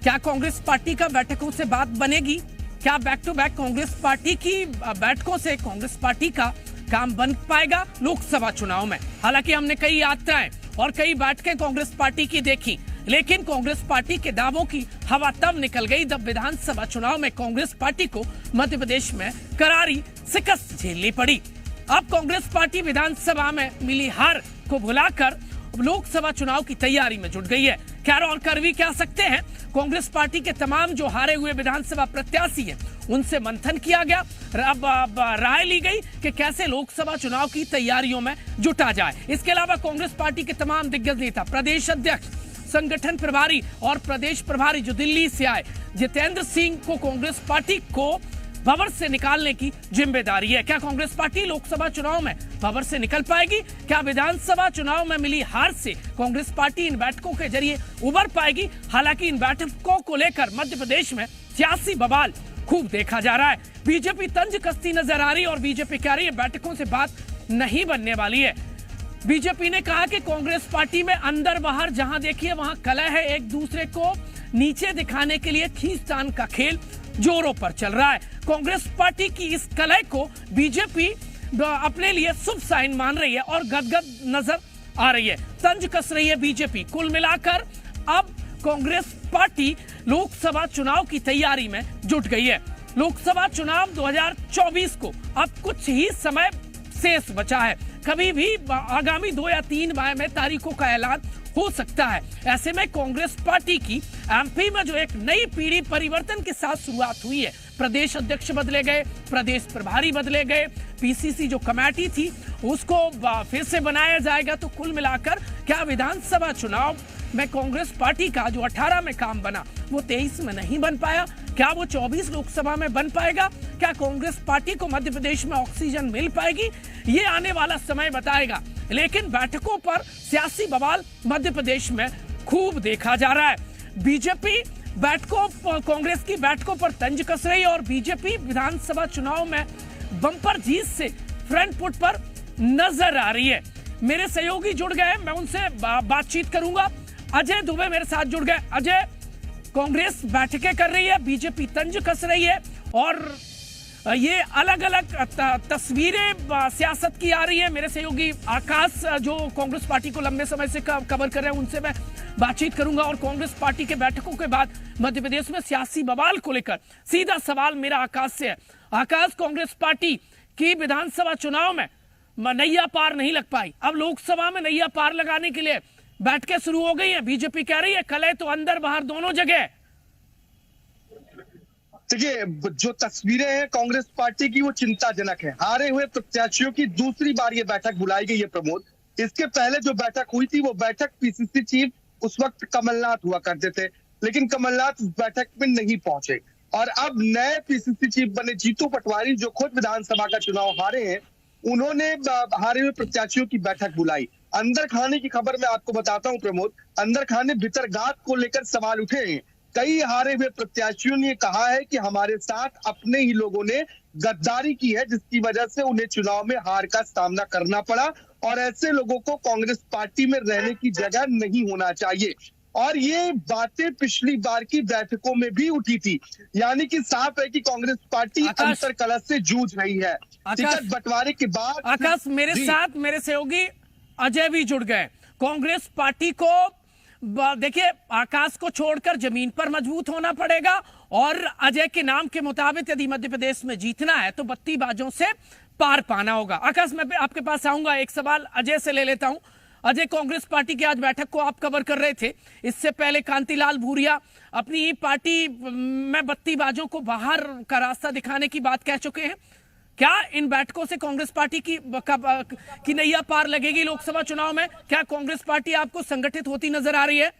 क्या कांग्रेस पार्टी का बैठकों से बात बनेगी? क्या back to back Congress party की बैठकों से कांग्रेस पार्टी का काम बन पाएगा लोकसभा चुनाव में? हालांकि हमने कई यात्राएं और कई बैठकें कांग्रेस पार्टी की देखी, लेकिन कांग्रेस पार्टी के दावों की हवा तब निकल गई जब विधानसभा चुनाव में कांग्रेस पार्टी को मध्य प्रदेश में करारी शिकस्त झेलनी पड़ी। अब कांग्रेस पार्टी विधानसभा में मिली हार को भुलाकर लोकसभा चुनाव की तैयारी में जुट गई है। खैर और कर भी क्या सकते हैं, कांग्रेस पार्टी के तमाम जो हारे हुए विधानसभा प्रत्याशी हैं उनसे मंथन किया गया। अब राय ली गई कि कैसे लोकसभा चुनाव की तैयारियों में जुटा जाए। इसके अलावा कांग्रेस पार्टी के तमाम दिग्गज नेता, प्रदेश अध्यक्ष, संगठन प्रभारी और प्रदेश प्रभारी जो दिल्ली से आए, जितेंद्र सिंह को कांग्रेस पार्टी को भंवर से निकालने की जिम्मेदारी है। क्या कांग्रेस पार्टी लोकसभा चुनाव में भंवर से निकल पाएगी? क्या विधानसभा चुनाव में मिली हार से कांग्रेस पार्टी इन बैठकों के जरिए उबर पाएगी? हालांकि इन बैठकों को लेकर मध्य प्रदेश में सियासी बवाल खूब देखा जा रहा है। बीजेपी तंज कसती नजर आ रही है और बीजेपी कह रही है बैठकों से बात नहीं बनने वाली है। बीजेपी ने कहा कि कांग्रेस पार्टी में अंदर बाहर जहां देखिए वहां कलह है, एक दूसरे को नीचे दिखाने के लिए खींचतान का खेल जोरों पर चल रहा है। कांग्रेस पार्टी की इस कलह को बीजेपी अपने लिए शुभ साइन मान रही है और गदगद नजर आ रही है, तंज कस रही है बीजेपी। कुल मिलाकर अब कांग्रेस पार्टी लोकसभा चुनाव की तैयारी में जुट गई है। लोकसभा चुनाव 2024 को अब कुछ ही समय शेष बचा है। कभी भी आगामी 2 या 3 माह में तारीखों का ऐलान हो सकता है। ऐसे में कांग्रेस पार्टी की एमपी में जो एक नई पीढ़ी परिवर्तन के साथ शुरुआत हुई है, प्रदेश अध्यक्ष बदले गए, प्रदेश प्रभारी बदले गए, पीसीसी जो कमेटी थी उसको फिर से बनाया जाएगा। तो कुल मिलाकर क्या विधानसभा चुनाव में कांग्रेस पार्टी का जो 18 में काम बना वो 23 में नहीं बन पाया, क्या वो 24 लोकसभा में बन पाएगा? क्या कांग्रेस पार्टी को मध्य प्रदेश में ऑक्सीजन मिल पाएगी? ये आने वाला समय बताएगा। लेकिन बैठकों पर सियासी बवाल मध्य प्रदेश में खूब देखा जा रहा है। बीजेपी बैठकों, कांग्रेस की बैठकों पर तंज कस रही है और बीजेपी विधानसभा चुनाव में बम्पर जीत से फ्रंट फुट पर नजर आ रही है। मेरे सहयोगी जुड़ गए, मैं उनसे बातचीत करूंगा। अजय दुबे मेरे साथ जुड़ गए। अजय, कांग्रेस बैठकें कर रही है, बीजेपी तंज कस रही है और ये अलग अलग तस्वीरें सियासत की आ रही है। मेरे सहयोगी आकाश जो कांग्रेस पार्टी को लंबे समय से कवर कर रहे हैं उनसे मैं बातचीत करूंगा और कांग्रेस पार्टी के बैठकों के बाद मध्य प्रदेश में सियासी बवाल को लेकर सीधा सवाल मेरा आकाश से है। आकाश, कांग्रेस पार्टी की विधानसभा चुनाव में नैया पार नहीं लग पाई, अब लोकसभा में नैया पार लगाने के लिए बैठकें शुरू हो गई है। बीजेपी कह रही है कलह तो अंदर बाहर दोनों जगह। देखिए, जो तस्वीरें हैं कांग्रेस पार्टी की वो चिंताजनक है। हारे हुए प्रत्याशियों की दूसरी बार ये बैठक बुलाई गई है प्रमोद। इसके पहले जो बैठक हुई थी वो बैठक पीसीसी चीफ उस वक्त कमलनाथ हुआ करते थे, लेकिन कमलनाथ उस बैठक में नहीं पहुंचे और अब नए पीसीसी चीफ बने जीतू पटवारी जो खुद विधानसभा का चुनाव हारे हैं, उन्होंने हारे हुए प्रत्याशियों की बैठक बुलाई। अंदर खाने की खबर मैं आपको बताता हूं प्रमोद। अंदर खाने भितरगात को लेकर सवाल उठे हैं। कई हारे हुए प्रत्याशियों ने कहा है कि हमारे साथ अपने ही लोगों ने गद्दारी की है, जिसकी वजह से उन्हें चुनाव में हार का सामना करना पड़ा और ऐसे लोगों को कांग्रेस पार्टी में रहने की जगह नहीं होना चाहिए। और ये बातें पिछली बार की बैठकों में भी उठी थी, यानी कि साफ है कि कांग्रेस पार्टी अंतर कलह से जूझ रही है। टिकट बंटवारे के बाद आकाश, मेरे साथ मेरे सहयोगी अजय भी जुड़ गए। कांग्रेस पार्टी को देखिए, आकाश को छोड़कर जमीन पर मजबूत होना पड़ेगा और अजय के नाम के मुताबिक यदि मध्य प्रदेश में जीतना है तो बत्ती बाजों से पार पाना होगा। आकाश, मैं आपके पास आऊंगा, एक सवाल अजय से ले लेता हूं। अजय, कांग्रेस पार्टी की आज बैठक को आप कवर कर रहे थे, इससे पहले कांतिलाल भूरिया अपनी पार्टी में बत्ती बाजों को बाहर का रास्ता दिखाने की बात कह चुके हैं। क्या इन बैठकों से कांग्रेस पार्टी की नैया पार लगेगी लोकसभा चुनाव में? क्या कांग्रेस पार्टी आपको संगठित होती नजर आ रही है?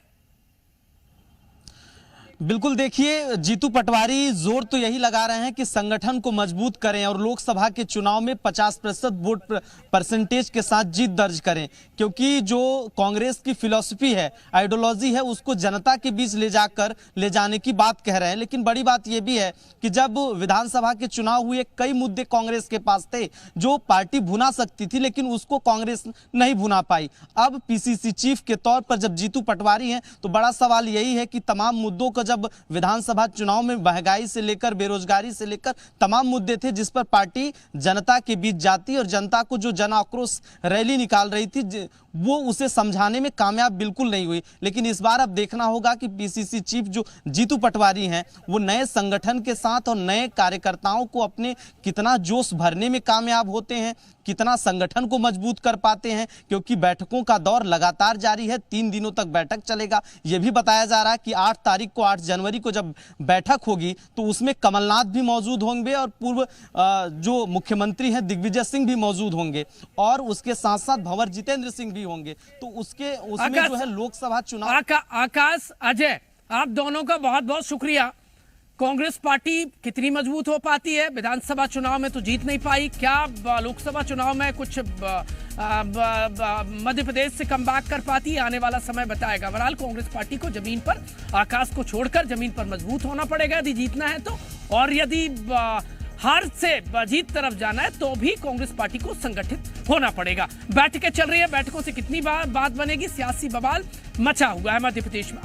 बिल्कुल, देखिए जीतू पटवारी जोर तो यही लगा रहे हैं कि संगठन को मजबूत करें और लोकसभा के चुनाव में 50% वोट परसेंटेज के साथ जीत दर्ज करें, क्योंकि जो कांग्रेस की फिलॉसफी है, आइडियोलॉजी है, उसको जनता के बीच ले जाने की बात कह रहे हैं। लेकिन बड़ी बात यह भी है कि जब विधानसभा के चुनाव हुए कई मुद्दे कांग्रेस के पास थे जो पार्टी भुना सकती थी, लेकिन उसको कांग्रेस नहीं भुना पाई। अब पीसीसी चीफ के तौर पर जब जीतू पटवारी हैं तो बड़ा सवाल यही है कि तमाम मुद्दों को जब विधानसभा चुनाव में महंगाई से लेकर बेरोजगारी से लेकर तमाम मुद्दे थे जिस पर पार्टी जनता के बीच जाती और जनता को जो जन आक्रोश रैली निकाल रही थी वो उसे समझाने में कामयाब बिल्कुल नहीं हुई। लेकिन इस बार अब देखना होगा कि पीसीसी चीफ जो जीतू पटवारी हैं वो नए संगठन के साथ और नए कार्यकर्ताओं को अपने कितना जोश भरने में कामयाब होते हैं, कितना संगठन को मजबूत कर पाते हैं, क्योंकि बैठकों का दौर लगातार जारी है। 3 दिनों तक बैठक चलेगा। यह भी बताया जा रहा है कि 8 जनवरी को जब बैठक होगी तो उसमें कमलनाथ भी मौजूद होंगे और पूर्व जो मुख्यमंत्री हैं दिग्विजय सिंह भी मौजूद होंगे और उसके साथ साथ भंवर जितेंद्र सिंह भी होंगे। तो उसमें जो है लोकसभा चुनाव। आकाश, अजय, आप दोनों का बहुत बहुत शुक्रिया। कांग्रेस पार्टी कितनी मजबूत हो पाती है? विधानसभा चुनाव में तो जीत नहीं पाई, क्या लोकसभा चुनाव में कुछ मध्य प्रदेश से कमबैक कर पाती है? आने वाला समय बताएगा। बहरहाल कांग्रेस पार्टी को जमीन पर, आकाश को छोड़कर जमीन पर मजबूत होना पड़ेगा यदि जीतना है तो, और यदि हार से जीत तरफ जाना है तो भी कांग्रेस पार्टी को संगठित होना पड़ेगा। बैठकें चल रही है, बैठकों से कितनी बात बनेगी, सियासी बवाल मचा हुआ है मध्य प्रदेश में।